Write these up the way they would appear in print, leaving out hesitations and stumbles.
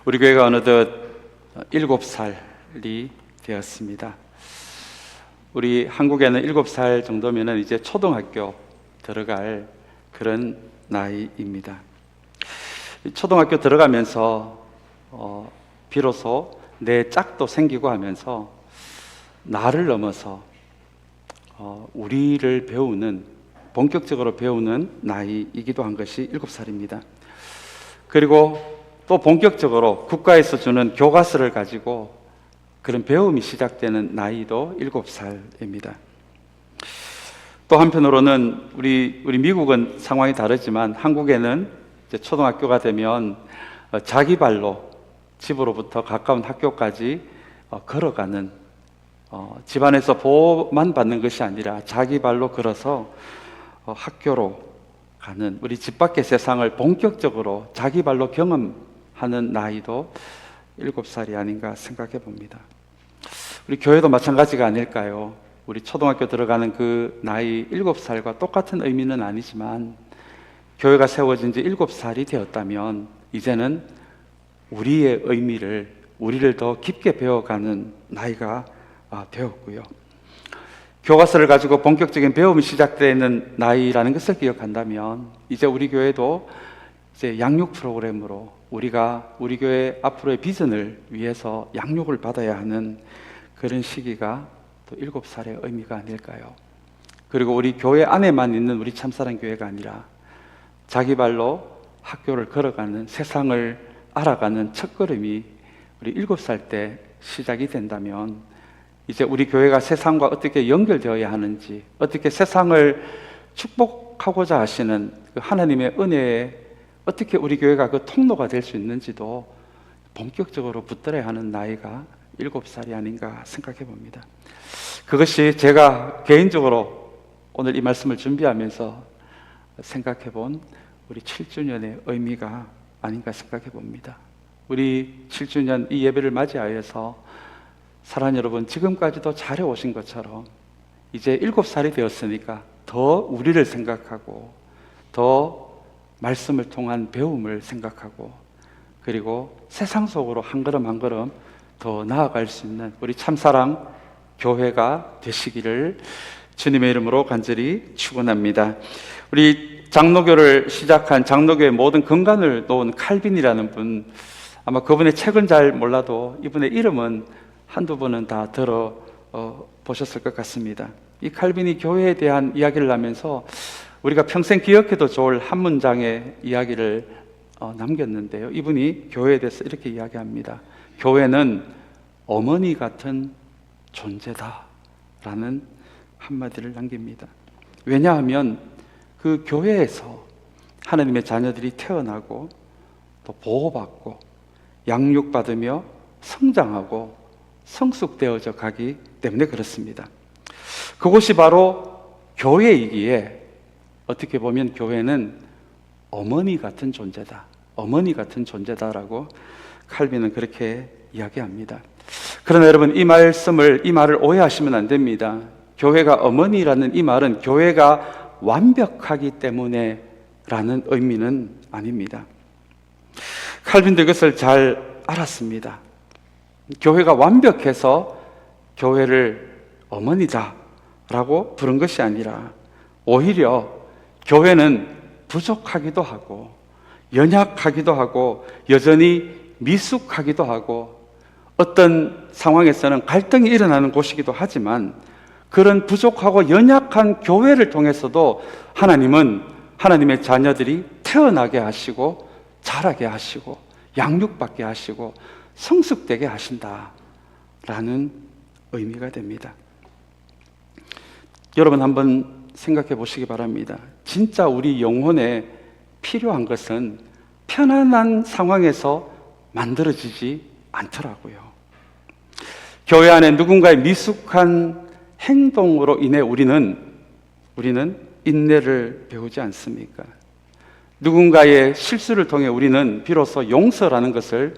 우리 교회가 어느덧 7살이 되었습니다. 우리 한국에는 7살 정도면 이제 초등학교 들어갈 그런 나이입니다. 초등학교 들어가면서 비로소 내 짝도 생기고 하면서 나를 넘어서 우리를 배우는, 본격적으로 배우는 나이이기도 한 것이 7살입니다. 그리고 또 본격적으로 국가에서 주는 교과서를 가지고 그런 배움이 시작되는 나이도 7살입니다. 또 한편으로는 우리 미국은 상황이 다르지만 한국에는 이제 초등학교가 되면 자기 발로 집으로부터 가까운 학교까지 걸어가는, 집안에서 보호만 받는 것이 아니라 자기 발로 걸어서 학교로 가는, 우리 집 밖의 세상을 본격적으로 자기 발로 경험하는 나이도 7살이 아닌가 생각해 봅니다. 우리 교회도 마찬가지가 아닐까요? 우리 초등학교 들어가는 그 나이 7살과 똑같은 의미는 아니지만 교회가 세워진 지 7살이 되었다면 이제는 우리의 의미를, 우리를 더 깊게 배워가는 나이가 되었고요. 교과서를 가지고 본격적인 배움이 시작되는 나이라는 것을 기억한다면 이제 우리 교회도 이제 양육 프로그램으로 우리가 우리 교회 앞으로의 비전을 위해서 양육을 받아야 하는 그런 시기가 또 7살의 의미가 아닐까요? 그리고 우리 교회 안에만 있는 우리 참사랑 교회가 아니라 자기 발로 학교를 걸어가는, 세상을 알아가는 첫걸음이 우리 7살 때 시작이 된다면 이제 우리 교회가 세상과 어떻게 연결되어야 하는지, 어떻게 세상을 축복하고자 하시는 그 하나님의 은혜에 어떻게 우리 교회가 그 통로가 될 수 있는지도 본격적으로 붙들어야 하는 나이가 7살이 아닌가 생각해 봅니다. 그것이 제가 개인적으로 오늘 이 말씀을 준비하면서 생각해 본 우리 7주년의 의미가 아닌가 생각해 봅니다. 우리 7주년 이 예배를 맞이하여서 사랑하는 여러분, 지금까지도 잘해오신 것처럼 이제 7살이 되었으니까 더 우리를 생각하고 더 말씀을 통한 배움을 생각하고 그리고 세상 속으로 한 걸음 한 걸음 더 나아갈 수 있는 우리 참사랑 교회가 되시기를 주님의 이름으로 간절히 축원합니다. 우리 장로교를 시작한, 장로교의 모든 근간을 놓은 칼빈이라는 분, 아마 그분의 책은 잘 몰라도 이분의 이름은 한두 번은 다 들어 보셨을 것 같습니다. 이 칼빈이 교회에 대한 이야기를 하면서 우리가 평생 기억해도 좋을 한 문장의 이야기를 남겼는데요. 이분이 교회에 대해서 이렇게 이야기합니다. 교회는 어머니 같은 존재다 라는 한마디를 남깁니다. 왜냐하면 그 교회에서 하나님의 자녀들이 태어나고 또 보호받고 양육받으며 성장하고 성숙되어져 가기 때문에 그렇습니다. 그곳이 바로 교회이기에 어떻게 보면 교회는 어머니 같은 존재다, 어머니 같은 존재다라고 칼빈은 그렇게 이야기합니다. 그러나 여러분, 이 말을 오해하시면 안 됩니다. 교회가 어머니라는 이 말은 교회가 완벽하기 때문에 라는 의미는 아닙니다. 칼빈도 이것을 잘 알았습니다. 교회가 완벽해서 교회를 어머니다 라고 부른 것이 아니라 오히려 교회는 부족하기도 하고 연약하기도 하고 여전히 미숙하기도 하고 어떤 상황에서는 갈등이 일어나는 곳이기도 하지만 그런 부족하고 연약한 교회를 통해서도 하나님은 하나님의 자녀들이 태어나게 하시고 자라게 하시고 양육받게 하시고 성숙되게 하신다라는 의미가 됩니다. 여러분 한번 생각해 보시기 바랍니다. 진짜 우리 영혼에 필요한 것은 편안한 상황에서 만들어지지 않더라고요. 교회 안에 누군가의 미숙한 행동으로 인해 우리는 인내를 배우지 않습니까? 누군가의 실수를 통해 우리는 비로소 용서라는 것을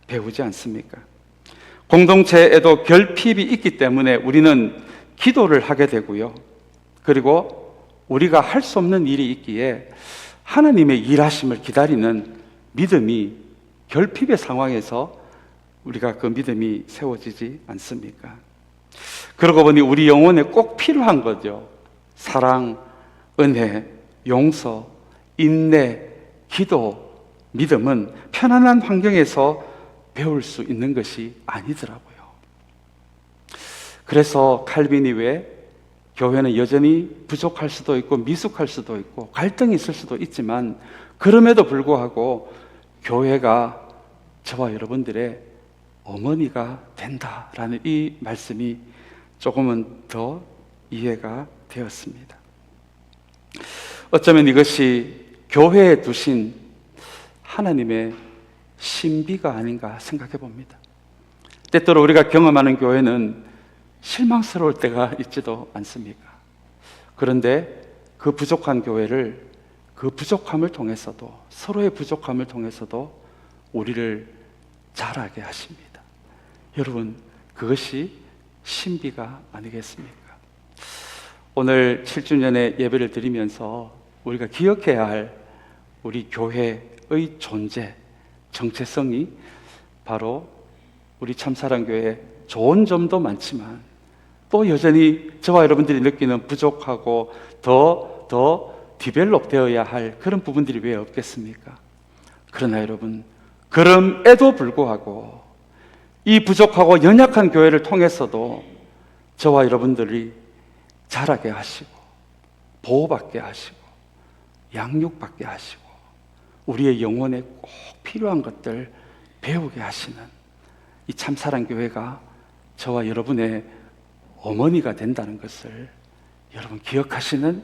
배우지 않습니까? 공동체에도 결핍이 있기 때문에 우리는 기도를 하게 되고요. 그리고 우리가 할 수 없는 일이 있기에 하나님의 일하심을 기다리는 믿음이 결핍의 상황에서 우리가 그 믿음이 세워지지 않습니까? 그러고 보니 우리 영혼에 꼭 필요한 거죠. 사랑, 은혜, 용서, 인내, 기도, 믿음은 편안한 환경에서 배울 수 있는 것이 아니더라고요. 그래서 칼빈이 왜 교회는 여전히 부족할 수도 있고 미숙할 수도 있고 갈등이 있을 수도 있지만 그럼에도 불구하고 교회가 저와 여러분들의 어머니가 된다라는 이 말씀이 조금은 더 이해가 되었습니다. 어쩌면 이것이 교회에 두신 하나님의 신비가 아닌가 생각해 봅니다. 때때로 우리가 경험하는 교회는 실망스러울 때가 있지도 않습니까? 그런데 그 부족한 교회를 그 부족함을 통해서도 서로의 부족함을 통해서도 우리를 자라게 하십니다. 여러분, 그것이 신비가 아니겠습니까? 오늘 7주년의 예배를 드리면서 우리가 기억해야 할 우리 교회의 존재, 정체성이 바로 우리 참사랑교회의 좋은 점도 많지만 또 여전히 저와 여러분들이 느끼는 부족하고 더 디벨롭 되어야 할 그런 부분들이 왜 없겠습니까? 그러나 여러분, 그럼에도 불구하고 이 부족하고 연약한 교회를 통해서도 저와 여러분들이 자라게 하시고 보호받게 하시고 양육받게 하시고 우리의 영혼에 꼭 필요한 것들 배우게 하시는 이 참사랑교회가 저와 여러분의 어머니가 된다는 것을 여러분 기억하시는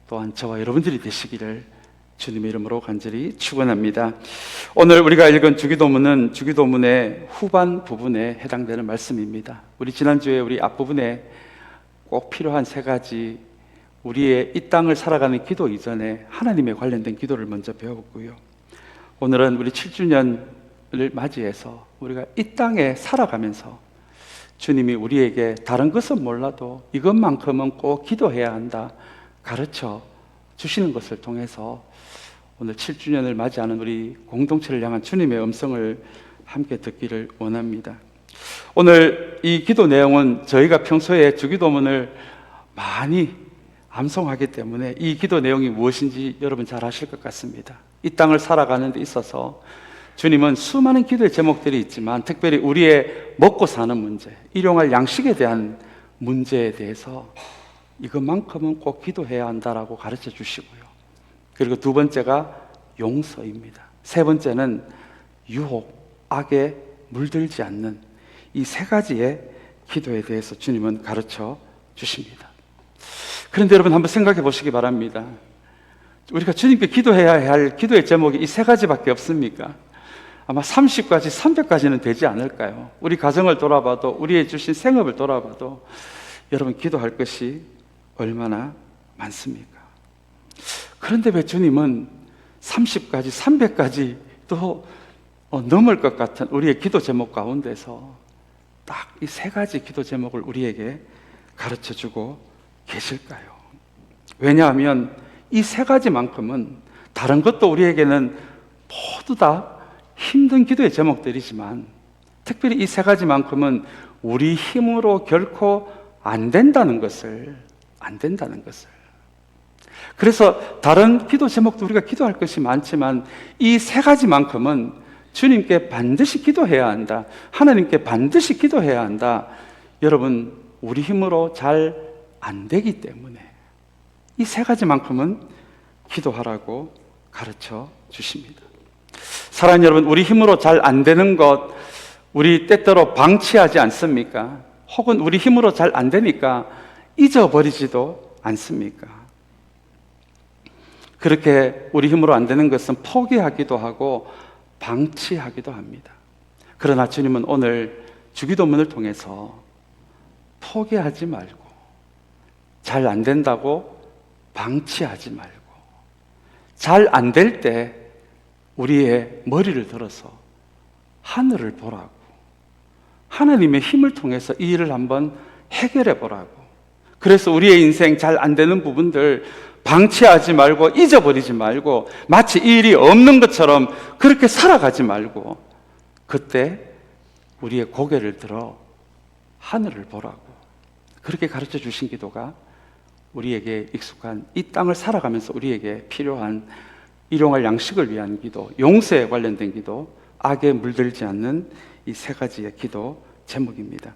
또한 저와 여러분들이 되시기를 주님의 이름으로 간절히 축원합니다. 오늘 우리가 읽은 주기도문은 주기도문의 후반 부분에 해당되는 말씀입니다. 우리 지난주에 우리 앞부분에 꼭 필요한 세 가지 우리의 이 땅을 살아가는 기도 이전에 하나님에 관련된 기도를 먼저 배웠고요. 오늘은 우리 7주년을 맞이해서 우리가 이 땅에 살아가면서 주님이 우리에게 다른 것은 몰라도 이것만큼은 꼭 기도해야 한다 가르쳐 주시는 것을 통해서 오늘 7주년을 맞이하는 우리 공동체를 향한 주님의 음성을 함께 듣기를 원합니다. 오늘 이 기도 내용은 저희가 평소에 주기도문을 많이 암송하기 때문에 이 기도 내용이 무엇인지 여러분 잘 아실 것 같습니다. 이 땅을 살아가는 데 있어서 주님은 수많은 기도의 제목들이 있지만 특별히 우리의 먹고 사는 문제, 일용할 양식에 대한 문제에 대해서 이것만큼은 꼭 기도해야 한다라고 가르쳐 주시고요. 그리고 두 번째가 용서입니다. 세 번째는 유혹, 악에 물들지 않는 이 세 가지의 기도에 대해서 주님은 가르쳐 주십니다. 그런데 여러분 한번 생각해 보시기 바랍니다. 우리가 주님께 기도해야 할 기도의 제목이 이 세 가지밖에 없습니까? 아마 30가지, 300가지는 되지 않을까요? 우리 가정을 돌아봐도 우리의 주신 생업을 돌아봐도 여러분 기도할 것이 얼마나 많습니까? 그런데 왜 주님은 30가지, 300가지 또 넘을 것 같은 우리의 기도 제목 가운데서 딱 이 세 가지 기도 제목을 우리에게 가르쳐주고 계실까요? 왜냐하면 이 세 가지만큼은 다른 것도 우리에게는 모두 다 힘든 기도의 제목들이지만 특별히 이 세 가지만큼은 우리 힘으로 결코 안 된다는 것을 그래서 다른 기도 제목도 우리가 기도할 것이 많지만 이 세 가지만큼은 주님께 반드시 기도해야 한다. 하나님께 반드시 기도해야 한다. 여러분, 우리 힘으로 잘 안 되기 때문에 이 세 가지만큼은 기도하라고 가르쳐 주십니다. 사랑하는 여러분, 우리 힘으로 잘 안 되는 것 우리 때때로 방치하지 않습니까? 혹은 우리 힘으로 잘 안 되니까 잊어버리지도 않습니까? 그렇게 우리 힘으로 안 되는 것은 포기하기도 하고 방치하기도 합니다. 그러나 주님은 오늘 주기도문을 통해서 포기하지 말고 잘 안 된다고 방치하지 말고 잘 안 될 때 우리의 머리를 들어서 하늘을 보라고 하나님의 힘을 통해서 이 일을 한번 해결해 보라고 그래서 우리의 인생 잘 안 되는 부분들 방치하지 말고 잊어버리지 말고 마치 이 일이 없는 것처럼 그렇게 살아가지 말고 그때 우리의 고개를 들어 하늘을 보라고 그렇게 가르쳐 주신 기도가 우리에게 익숙한 이 땅을 살아가면서 우리에게 필요한 일용할 양식을 위한 기도, 용서에 관련된 기도, 악에 물들지 않는 이 세 가지의 기도 제목입니다.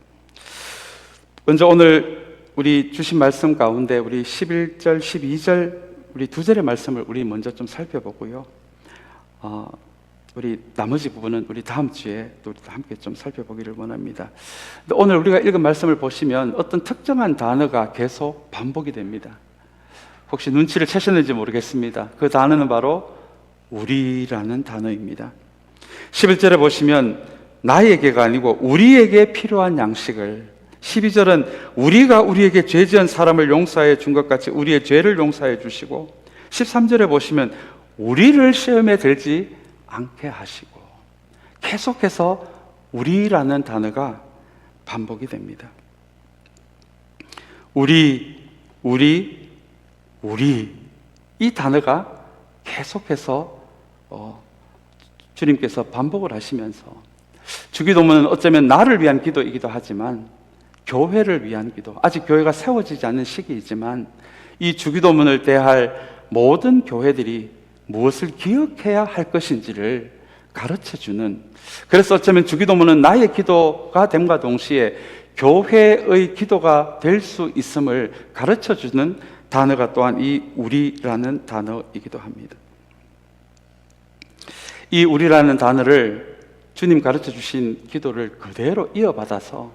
먼저 오늘 우리 주신 말씀 가운데 우리 11절, 12절 우리 두 절의 말씀을 우리 먼저 좀 살펴보고요. 우리 나머지 부분은 우리 다음 주에 또 함께 좀 살펴보기를 원합니다. 오늘 우리가 읽은 말씀을 보시면 어떤 특정한 단어가 계속 반복이 됩니다. 혹시 눈치를 채셨는지 모르겠습니다. 그 단어는 바로 우리라는 단어입니다. 11절에 보시면 나에게가 아니고 우리에게 필요한 양식을, 12절은 우리가 우리에게 죄 지은 사람을 용서해 준 것 같이 우리의 죄를 용서해 주시고, 13절에 보시면 우리를 시험에 들지 않게 하시고, 계속해서 우리라는 단어가 반복이 됩니다. 우리 이 단어가 계속해서 주님께서 반복을 하시면서, 주기도문은 어쩌면 나를 위한 기도이기도 하지만 교회를 위한 기도, 아직 교회가 세워지지 않는 시기이지만 이 주기도문을 대할 모든 교회들이 무엇을 기억해야 할 것인지를 가르쳐주는, 그래서 어쩌면 주기도문은 나의 기도가 됨과 동시에 교회의 기도가 될 수 있음을 가르쳐주는 단어가 또한 이 우리라는 단어이기도 합니다. 이 우리라는 단어를 주님 가르쳐 주신 기도를 그대로 이어받아서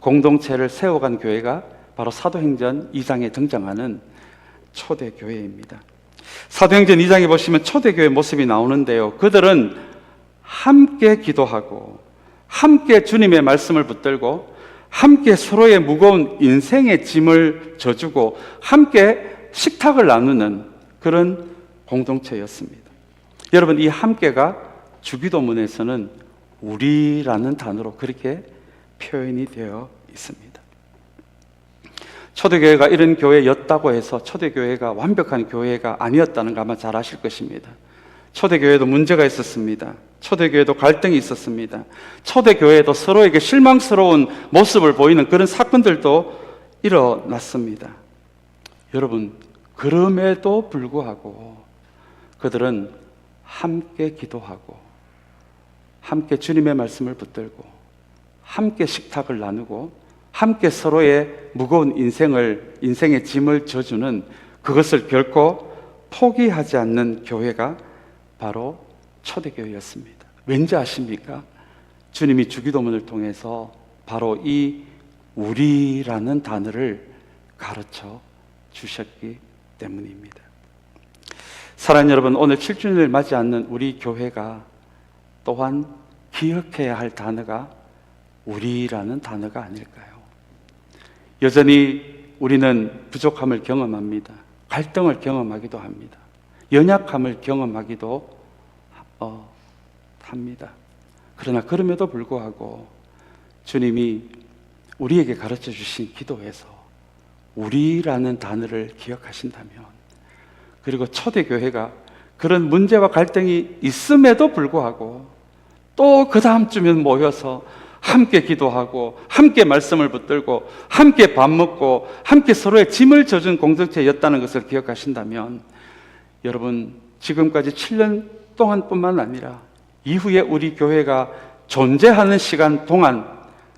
공동체를 세워간 교회가 바로 사도행전 2장에 등장하는 초대교회입니다. 사도행전 2장에 보시면 초대교회 모습이 나오는데요, 그들은 함께 기도하고 함께 주님의 말씀을 붙들고 함께 서로의 무거운 인생의 짐을 져주고 함께 식탁을 나누는 그런 공동체였습니다. 여러분, 이 함께가 주기도문에서는 우리라는 단어로 그렇게 표현이 되어 있습니다. 초대교회가 이런 교회였다고 해서 초대교회가 완벽한 교회가 아니었다는 거 아마 잘 아실 것입니다. 초대교회도 문제가 있었습니다. 초대교회도 갈등이 있었습니다. 초대교회도 서로에게 실망스러운 모습을 보이는 그런 사건들도 일어났습니다. 여러분, 그럼에도 불구하고 그들은 함께 기도하고 함께 주님의 말씀을 붙들고 함께 식탁을 나누고 함께 서로의 무거운 인생의 짐을 져주는, 그것을 결코 포기하지 않는 교회가 바로 초대교회였습니다. 왠지 아십니까? 주님이 주기도문을 통해서 바로 이 우리라는 단어를 가르쳐 주셨기 때문입니다. 사랑하는 여러분, 오늘 7주년을 맞이하는 우리 교회가 또한 기억해야 할 단어가 우리라는 단어가 아닐까요? 여전히 우리는 부족함을 경험합니다. 갈등을 경험하기도 합니다. 연약함을 경험하기도 합니다. 그러나 그럼에도 불구하고 주님이 우리에게 가르쳐 주신 기도에서 우리라는 단어를 기억하신다면, 그리고 초대교회가 그런 문제와 갈등이 있음에도 불구하고 또 그 다음 주면 모여서 함께 기도하고 함께 말씀을 붙들고 함께 밥 먹고 함께 서로의 짐을 져준 공동체였다는 것을 기억하신다면, 여러분, 지금까지 7년 동안 뿐만 아니라 이후에 우리 교회가 존재하는 시간 동안,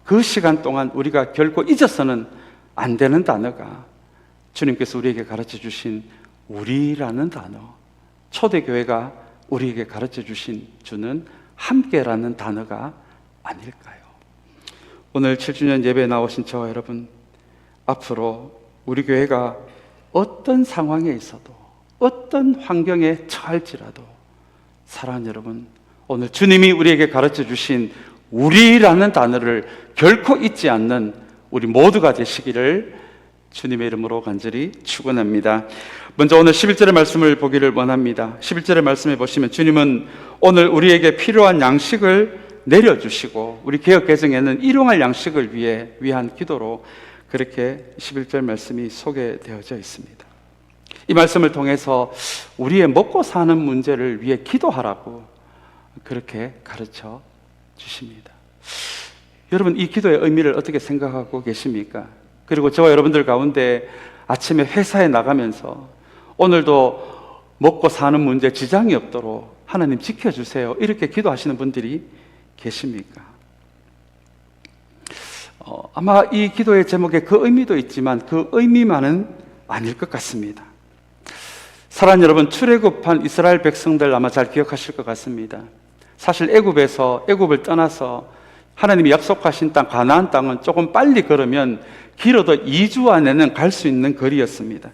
그 시간 동안 우리가 결코 잊어서는 안 되는 단어가 주님께서 우리에게 가르쳐 주신 우리라는 단어, 초대교회가 우리에게 가르쳐 주는 함께라는 단어가 아닐까요? 오늘 7주년 예배에 나오신 저와 여러분, 앞으로 우리 교회가 어떤 상황에 있어도 어떤 환경에 처할지라도, 사랑하는 여러분, 오늘 주님이 우리에게 가르쳐 주신 우리라는 단어를 결코 잊지 않는 우리 모두가 되시기를 주님의 이름으로 간절히 축원합니다. 먼저 오늘 11절의 말씀을 보기를 원합니다. 11절의 말씀에 보시면 주님은 오늘 우리에게 필요한 양식을 내려주시고, 우리 개역 개정에는 일용할 양식을 위한 기도로 그렇게 11절 말씀이 소개되어져 있습니다. 이 말씀을 통해서 우리의 먹고 사는 문제를 위해 기도하라고 그렇게 가르쳐 주십니다. 여러분, 이 기도의 의미를 어떻게 생각하고 계십니까? 그리고 저와 여러분들 가운데 아침에 회사에 나가면서 오늘도 먹고 사는 문제 지장이 없도록 하나님 지켜주세요, 이렇게 기도하시는 분들이 계십니까? 아마 이 기도의 제목에 그 의미도 있지만 그 의미만은 아닐 것 같습니다. 사랑하는 여러분, 출애굽한 이스라엘 백성들 아마 잘 기억하실 것 같습니다. 사실 애굽을 떠나서 하나님이 약속하신 땅 가나안 땅은 조금 빨리 걸으면 길어도 2주 안에는 갈 수 있는 거리였습니다.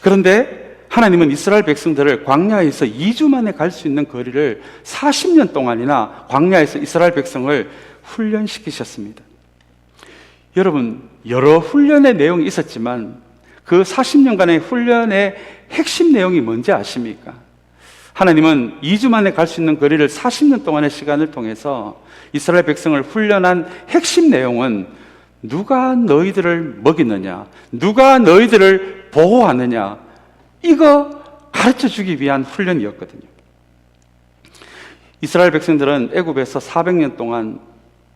그런데 하나님은 이스라엘 백성들을 광야에서 2주 만에 갈 수 있는 거리를 40년 동안이나 광야에서 이스라엘 백성을 훈련시키셨습니다. 여러분, 여러 훈련의 내용이 있었지만 그 40년간의 훈련의 핵심 내용이 뭔지 아십니까? 하나님은 2주 만에 갈 수 있는 거리를 40년 동안의 시간을 통해서 이스라엘 백성을 훈련한 핵심 내용은 누가 너희들을 먹이느냐, 누가 너희들을 보호하느냐, 이거 가르쳐 주기 위한 훈련이었거든요. 이스라엘 백성들은 애굽에서 400년 동안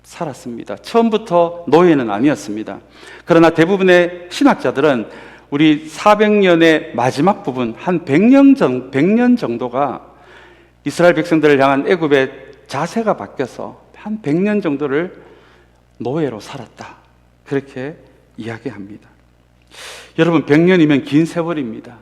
살았습니다. 처음부터 노예는 아니었습니다. 그러나 대부분의 신학자들은 우리 400년의 마지막 부분, 한 100년 정도가 이스라엘 백성들을 향한 애굽의 자세가 바뀌어서 한 100년 정도를 노예로 살았다, 그렇게 이야기합니다. 여러분, 100년이면 긴 세월입니다.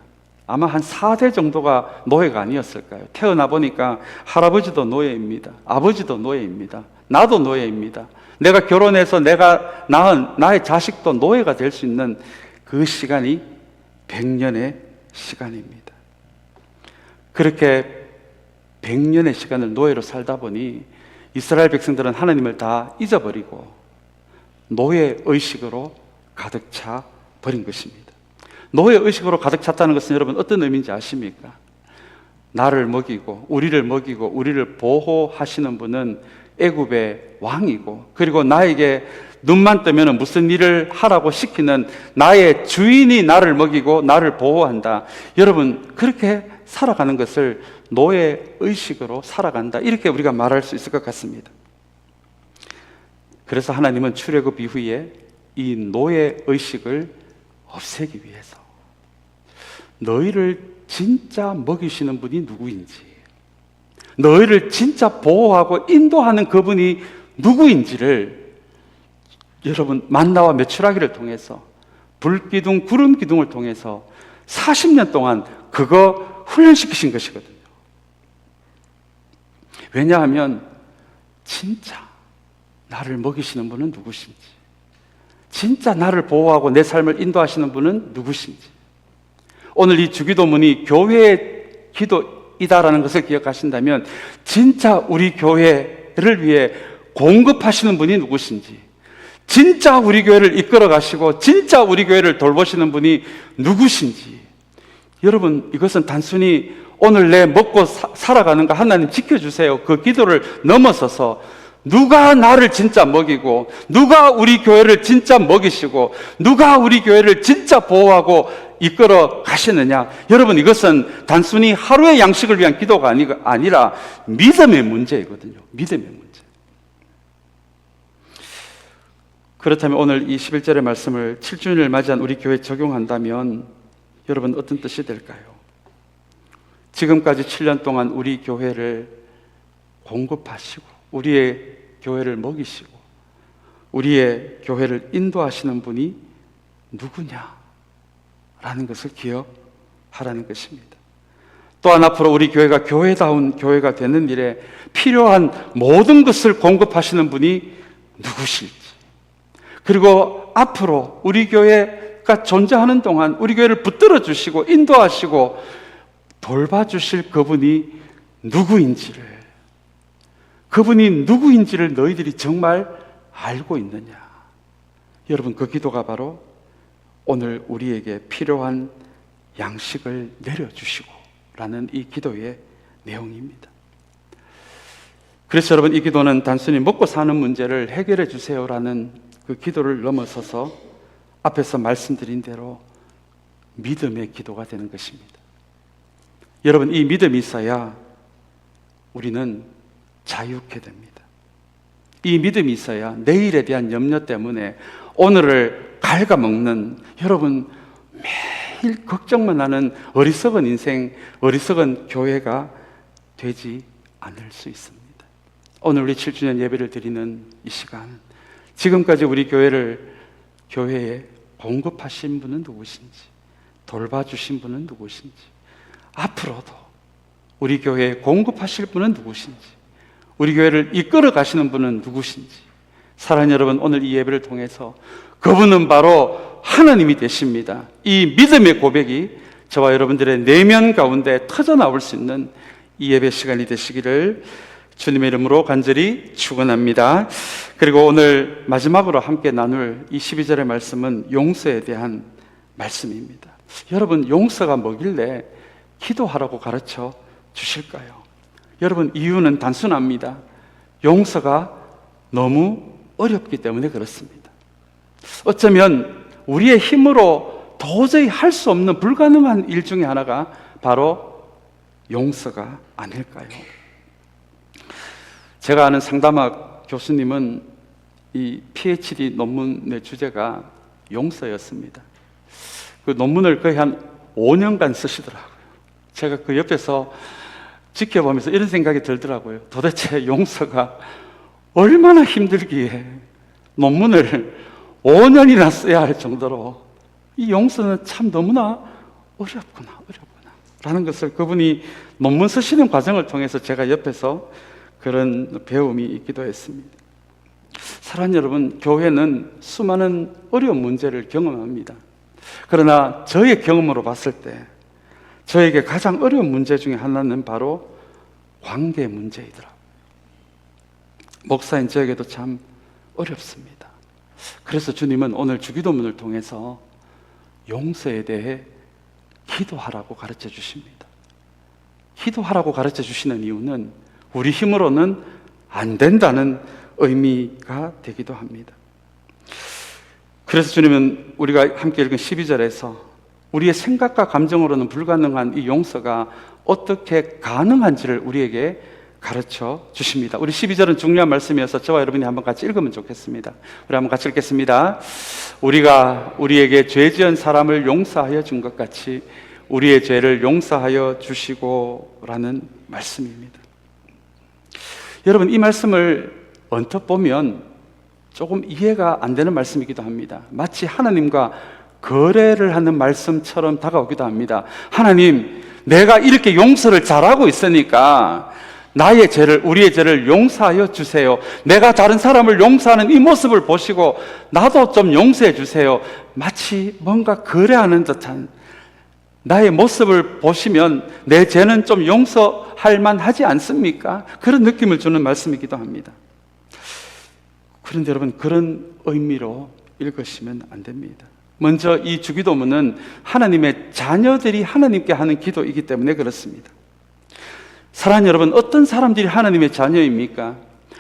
아마 한 4대 정도가 노예가 아니었을까요? 태어나 보니까 할아버지도 노예입니다. 아버지도 노예입니다. 나도 노예입니다. 내가 결혼해서 내가 낳은 나의 자식도 노예가 될 수 있는 그 시간이 100년의 시간입니다. 그렇게 100년의 시간을 노예로 살다 보니 이스라엘 백성들은 하나님을 다 잊어버리고 노예 의식으로 가득 차 버린 것입니다. 노예 의식으로 가득 찼다는 것은 여러분 어떤 의미인지 아십니까? 나를 먹이고 우리를 보호하시는 분은 애굽의 왕이고, 그리고 나에게 눈만 뜨면 무슨 일을 하라고 시키는 나의 주인이 나를 먹이고 나를 보호한다. 여러분, 그렇게 살아가는 것을 노예 의식으로 살아간다, 이렇게 우리가 말할 수 있을 것 같습니다. 그래서 하나님은 출애굽 이후에 이 노예 의식을 없애기 위해서 너희를 진짜 먹이시는 분이 누구인지, 너희를 진짜 보호하고 인도하는 그분이 누구인지를 여러분 만나와 메추라기를 통해서, 불기둥 구름 기둥을 통해서 40년 동안 그거 훈련시키신 것이거든요. 왜냐하면 진짜 나를 먹이시는 분은 누구신지, 진짜 나를 보호하고 내 삶을 인도하시는 분은 누구신지, 오늘 이 주기도문이 교회의 기도이다라는 것을 기억하신다면 진짜 우리 교회를 위해 공급하시는 분이 누구신지, 진짜 우리 교회를 이끌어 가시고 진짜 우리 교회를 돌보시는 분이 누구신지, 여러분, 이것은 단순히 오늘 내 먹고 살아가는 거 하나님 지켜주세요, 그 기도를 넘어서서 누가 나를 진짜 먹이고, 누가 우리 교회를 진짜 먹이시고, 누가 우리 교회를 진짜 보호하고 이끌어 가시느냐. 여러분, 이것은 단순히 하루의 양식을 위한 기도가 아니라 믿음의 문제이거든요. 믿음의 문제. 그렇다면 오늘 이 11절의 말씀을 7주년을 맞이한 우리 교회에 적용한다면 여러분 어떤 뜻이 될까요? 지금까지 7년 동안 우리 교회를 공급하시고 우리의 교회를 먹이시고 우리의 교회를 인도하시는 분이 누구냐라는 것을 기억하라는 것입니다. 또한 앞으로 우리 교회가 교회다운 교회가 되는 일에 필요한 모든 것을 공급하시는 분이 누구실지, 그리고 앞으로 우리 교회가 존재하는 동안 우리 교회를 붙들어 주시고 인도하시고 돌봐주실 그분이 누구인지를, 그분이 누구인지를 너희들이 정말 알고 있느냐. 여러분, 그 기도가 바로 오늘 우리에게 필요한 양식을 내려주시고 라는 이 기도의 내용입니다. 그래서 여러분, 이 기도는 단순히 먹고 사는 문제를 해결해 주세요라는 그 기도를 넘어서서 앞에서 말씀드린 대로 믿음의 기도가 되는 것입니다. 여러분, 이 믿음이 있어야 우리는 자유케 됩니다. 이 믿음이 있어야 내일에 대한 염려 때문에 오늘을 갉아먹는, 여러분 매일 걱정만 하는 어리석은 인생, 어리석은 교회가 되지 않을 수 있습니다. 오늘 우리 7주년 예배를 드리는 이 시간, 지금까지 우리 교회에 공급하신 분은 누구신지, 돌봐주신 분은 누구신지, 앞으로도 우리 교회에 공급하실 분은 누구신지, 우리 교회를 이끌어 가시는 분은 누구신지, 사랑하는 여러분, 오늘 이 예배를 통해서 그분은 바로 하나님이 되십니다. 이 믿음의 고백이 저와 여러분들의 내면 가운데 터져 나올 수 있는 이 예배 시간이 되시기를 주님의 이름으로 간절히 축원합니다. 그리고 오늘 마지막으로 함께 나눌 이 12절의 말씀은 용서에 대한 말씀입니다. 여러분, 용서가 뭐길래 기도하라고 가르쳐 주실까요? 여러분, 이유는 단순합니다. 용서가 너무 어렵기 때문에 그렇습니다. 어쩌면 우리의 힘으로 도저히 할 수 없는 불가능한 일 중에 하나가 바로 용서가 아닐까요? 제가 아는 상담학 교수님은 이 PhD 논문의 주제가 용서였습니다. 그 논문을 거의 한 5년간 쓰시더라고요. 제가 그 옆에서 지켜보면서 이런 생각이 들더라고요. 도대체 용서가 얼마나 힘들기에 논문을 5년이나 써야 할 정도로 이 용서는 참 너무나 어렵구나 라는 것을 그분이 논문 쓰시는 과정을 통해서 제가 옆에서 그런 배움이 있기도 했습니다. 사랑하는 여러분, 교회는 수많은 어려운 문제를 경험합니다. 그러나 저의 경험으로 봤을 때 저에게 가장 어려운 문제 중에 하나는 바로 관계 문제이더라고요. 목사인 저에게도 참 어렵습니다. 그래서 주님은 오늘 주기도문을 통해서 용서에 대해 기도하라고 가르쳐 주십니다. 기도하라고 가르쳐 주시는 이유는 우리 힘으로는 안 된다는 의미가 되기도 합니다. 그래서 주님은 우리가 함께 읽은 12절에서 우리의 생각과 감정으로는 불가능한 이 용서가 어떻게 가능한지를 우리에게 가르쳐 주십니다. 우리 12절은 중요한 말씀이어서 저와 여러분이 한번 같이 읽으면 좋겠습니다. 우리 한번 같이 읽겠습니다. 우리가 우리에게 죄 지은 사람을 용서하여 준 것 같이 우리의 죄를 용서하여 주시고 라는 말씀입니다. 여러분, 이 말씀을 언뜻 보면 조금 이해가 안 되는 말씀이기도 합니다. 마치 하나님과 거래를 하는 말씀처럼 다가오기도 합니다. 하나님, 내가 이렇게 용서를 잘하고 있으니까 나의 죄를, 우리의 죄를 용서하여 주세요. 내가 다른 사람을 용서하는 이 모습을 보시고 나도 좀 용서해 주세요. 마치 뭔가 거래하는 듯한, 나의 모습을 보시면 내 죄는 좀 용서할 만하지 않습니까? 그런 느낌을 주는 말씀이기도 합니다. 그런데 여러분, 그런 의미로 읽으시면 안 됩니다. 먼저 이 주기도문은 하나님의 자녀들이 하나님께 하는 기도이기 때문에 그렇습니다. 사랑하는 여러분, 어떤 사람들이 하나님의 자녀입니까?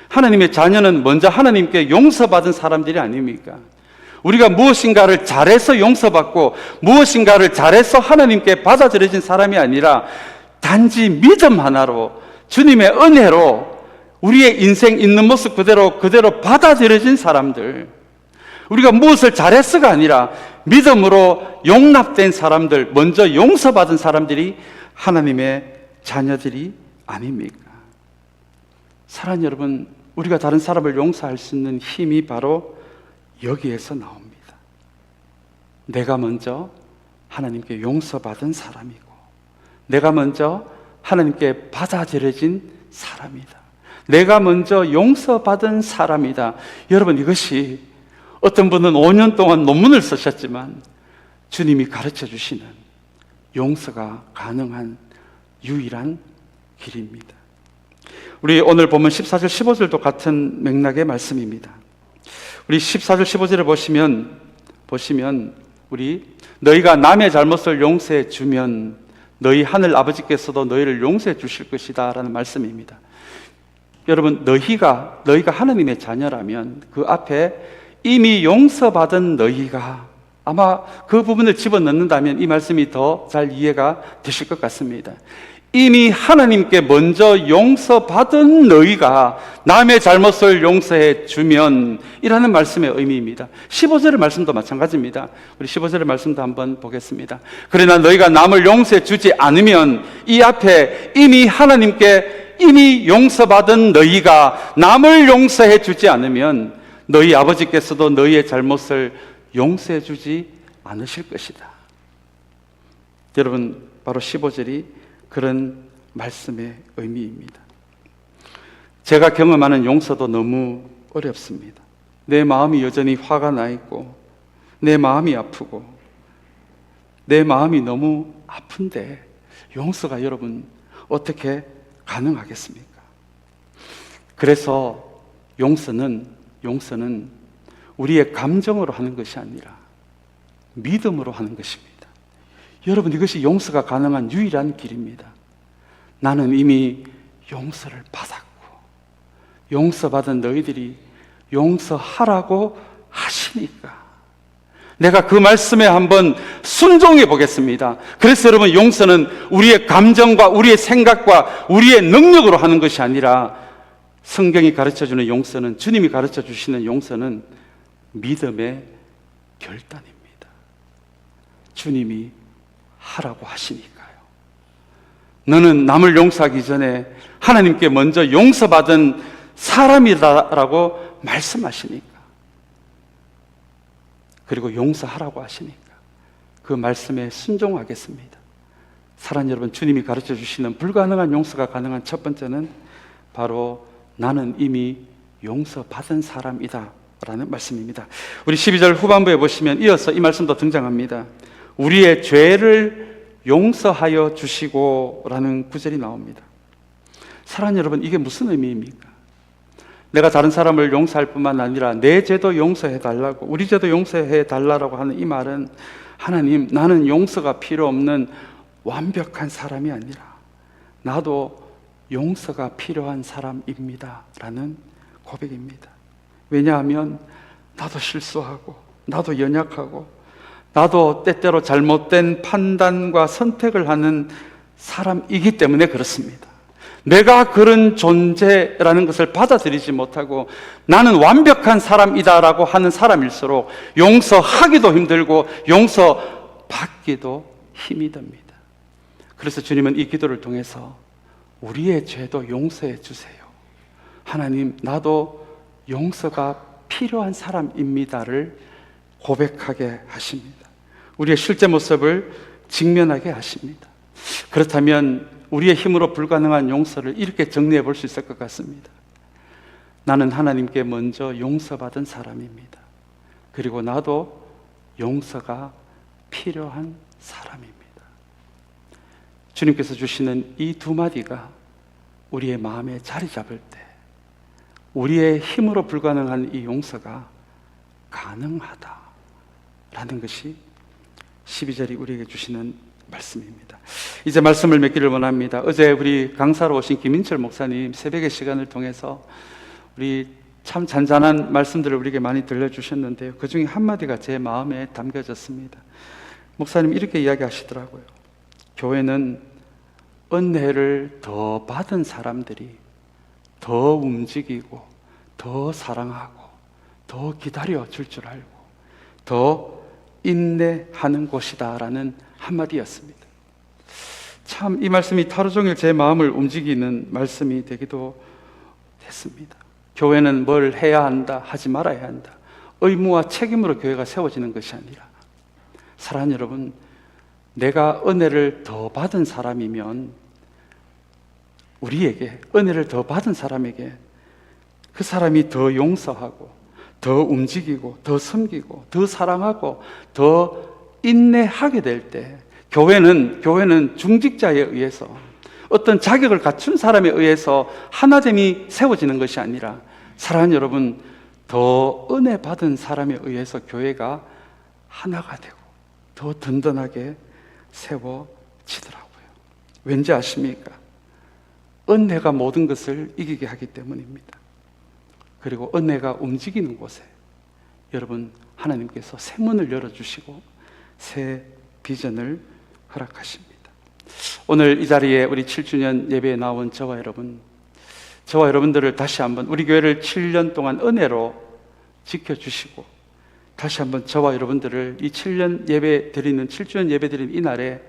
하나님의 자녀는 먼저 하나님께 용서받은 사람들이 아닙니까? 우리가 무엇인가를 잘해서 용서받고 무엇인가를 잘해서 하나님께 받아들여진 사람이 아니라 단지 믿음 하나로, 주님의 은혜로 우리의 인생 있는 모습 그대로 받아들여진 사람들, 우리가 무엇을 잘했어가 아니라 믿음으로 용납된 사람들, 먼저 용서받은 사람들이 하나님의 자녀들이 아닙니까? 사랑하는 여러분, 우리가 다른 사람을 용서할 수 있는 힘이 바로 여기에서 나옵니다. 내가 먼저 하나님께 용서받은 사람이고, 내가 먼저 하나님께 받아들여진 사람이다. 내가 먼저 용서받은 사람이다. 여러분, 이것이 어떤 분은 5년 동안 논문을 쓰셨지만 주님이 가르쳐 주시는 용서가 가능한 유일한 길입니다. 우리 오늘 보면 14절 15절도 같은 맥락의 말씀입니다. 우리 14절 15절을 보시면 우리 너희가 남의 잘못을 용서해 주면 너희 하늘 아버지께서도 너희를 용서해 주실 것이다 라는 말씀입니다. 여러분, 너희가 하나님의 자녀라면 그 앞에 이미 용서받은 너희가, 아마 그 부분을 집어넣는다면 이 말씀이 더 잘 이해가 되실 것 같습니다. 이미 하나님께 먼저 용서받은 너희가 남의 잘못을 용서해 주면 이라는 말씀의 의미입니다. 15절의 말씀도 마찬가지입니다. 우리 15절의 말씀도 한번 보겠습니다. 그러나 너희가 남을 용서해 주지 않으면, 이 앞에 이미 하나님께 이미 용서받은 너희가 남을 용서해 주지 않으면 너희 아버지께서도 너희의 잘못을 용서해 주지 않으실 것이다. 여러분, 바로 15절이 그런 말씀의 의미입니다. 제가 경험하는 용서도 너무 어렵습니다. 내 마음이 여전히 화가 나 있고, 내 마음이 아프고, 내 마음이 너무 아픈데 용서가 여러분 어떻게 가능하겠습니까? 그래서 용서는 우리의 감정으로 하는 것이 아니라 믿음으로 하는 것입니다. 여러분, 이것이 용서가 가능한 유일한 길입니다. 나는 이미 용서를 받았고, 용서받은 너희들이 용서하라고 하시니까 내가 그 말씀에 한번 순종해 보겠습니다. 그래서 여러분, 용서는 우리의 감정과 우리의 생각과 우리의 능력으로 하는 것이 아니라, 성경이 가르쳐주는 용서는, 주님이 가르쳐 주시는 용서는 믿음의 결단입니다. 주님이 하라고 하시니까요. 너는 남을 용서하기 전에 하나님께 먼저 용서받은 사람이다라고 말씀하시니까, 그리고 용서하라고 하시니까 그 말씀에 순종하겠습니다. 사랑하는 여러분, 주님이 가르쳐 주시는 불가능한 용서가 가능한 첫 번째는 바로 나는 이미 용서받은 사람이다 라는 말씀입니다. 우리 12절 후반부에 보시면 이어서 이 말씀도 등장합니다. 우리의 죄를 용서하여 주시고 라는 구절이 나옵니다. 사랑하는 여러분, 이게 무슨 의미입니까? 내가 다른 사람을 용서할 뿐만 아니라 내 죄도 용서해 달라고, 우리 죄도 용서해 달라고 하는 이 말은, 하나님, 나는 용서가 필요 없는 완벽한 사람이 아니라 나도 용서가 필요한 사람입니다 라는 고백입니다. 왜냐하면 나도 실수하고, 나도 연약하고, 나도 때때로 잘못된 판단과 선택을 하는 사람이기 때문에 그렇습니다. 내가 그런 존재라는 것을 받아들이지 못하고 나는 완벽한 사람이다라고 하는 사람일수록 용서하기도 힘들고 용서받기도 힘이 듭니다. 그래서 주님은 이 기도를 통해서 우리의 죄도 용서해 주세요. 하나님, 나도 용서가 필요한 사람입니다를 고백하게 하십니다. 우리의 실제 모습을 직면하게 하십니다. 그렇다면 우리의 힘으로 불가능한 용서를 이렇게 정리해 볼 수 있을 것 같습니다. 나는 하나님께 먼저 용서받은 사람입니다. 그리고 나도 용서가 필요한 사람입니다. 주님께서 주시는 이 두 마디가 우리의 마음에 자리 잡을 때 우리의 힘으로 불가능한 이 용서가 가능하다라는 것이 12절이 우리에게 주시는 말씀입니다. 이제 말씀을 맺기를 원합니다. 어제 우리 강사로 오신 김인철 목사님 새벽의 시간을 통해서 우리 참 잔잔한 말씀들을 우리에게 많이 들려주셨는데요, 그 중에 한마디가 제 마음에 담겨졌습니다. 목사님 이렇게 이야기하시더라고요. 교회는 은혜를 더 받은 사람들이 더 움직이고 더 사랑하고 더 기다려 줄 줄 알고 더 인내하는 곳이다라는 한마디였습니다. 참 이 말씀이 하루 종일 제 마음을 움직이는 말씀이 되기도 했습니다. 교회는 뭘 해야 한다, 하지 말아야 한다, 의무와 책임으로 교회가 세워지는 것이 아니라, 사랑하는 여러분, 내가 은혜를 더 받은 사람이면 우리에게, 은혜를 더 받은 사람에게 그 사람이 더 용서하고 더 움직이고 더 섬기고 더 사랑하고 더 인내하게 될 때, 교회는 중직자에 의해서, 어떤 자격을 갖춘 사람에 의해서 하나됨이 세워지는 것이 아니라, 사랑하는 여러분, 더 은혜 받은 사람에 의해서 교회가 하나가 되고 더 든든하게 세워지더라고요. 왠지 아십니까? 은혜가 모든 것을 이기게 하기 때문입니다. 그리고 은혜가 움직이는 곳에 여러분, 하나님께서 새 문을 열어주시고 새 비전을 허락하십니다. 오늘 이 자리에 우리 7주년 예배에 나온 저와 여러분들을 다시 한번 우리 교회를 7년 동안 은혜로 지켜주시고 다시 한번 저와 여러분들을 이 7주년 예배 드리는 이 날에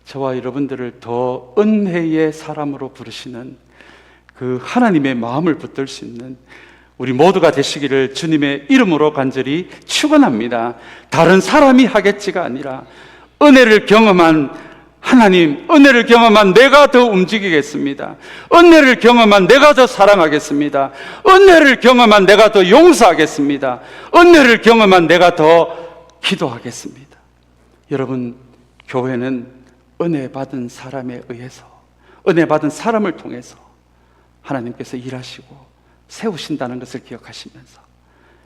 저와 여러분들을 더 은혜의 사람으로 부르시는 그 하나님의 마음을 붙들 수 있는 우리 모두가 되시기를 주님의 이름으로 간절히 축원합니다. 다른 사람이 하겠지가 아니라 은혜를 경험한 하나님, 은혜를 경험한 내가 더 움직이겠습니다. 은혜를 경험한 내가 더 사랑하겠습니다. 은혜를 경험한 내가 더 용서하겠습니다. 은혜를 경험한 내가 더 기도하겠습니다. 여러분, 교회는 은혜 받은 사람에 의해서, 은혜 받은 사람을 통해서 하나님께서 일하시고 세우신다는 것을 기억하시면서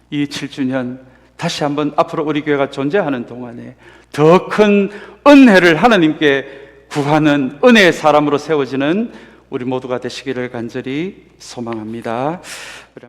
이 7주년 다시 한번 앞으로 우리 교회가 존재하는 동안에 더 큰 은혜를 하나님께 구하는 은혜의 사람으로 세워지는 우리 모두가 되시기를 간절히 소망합니다.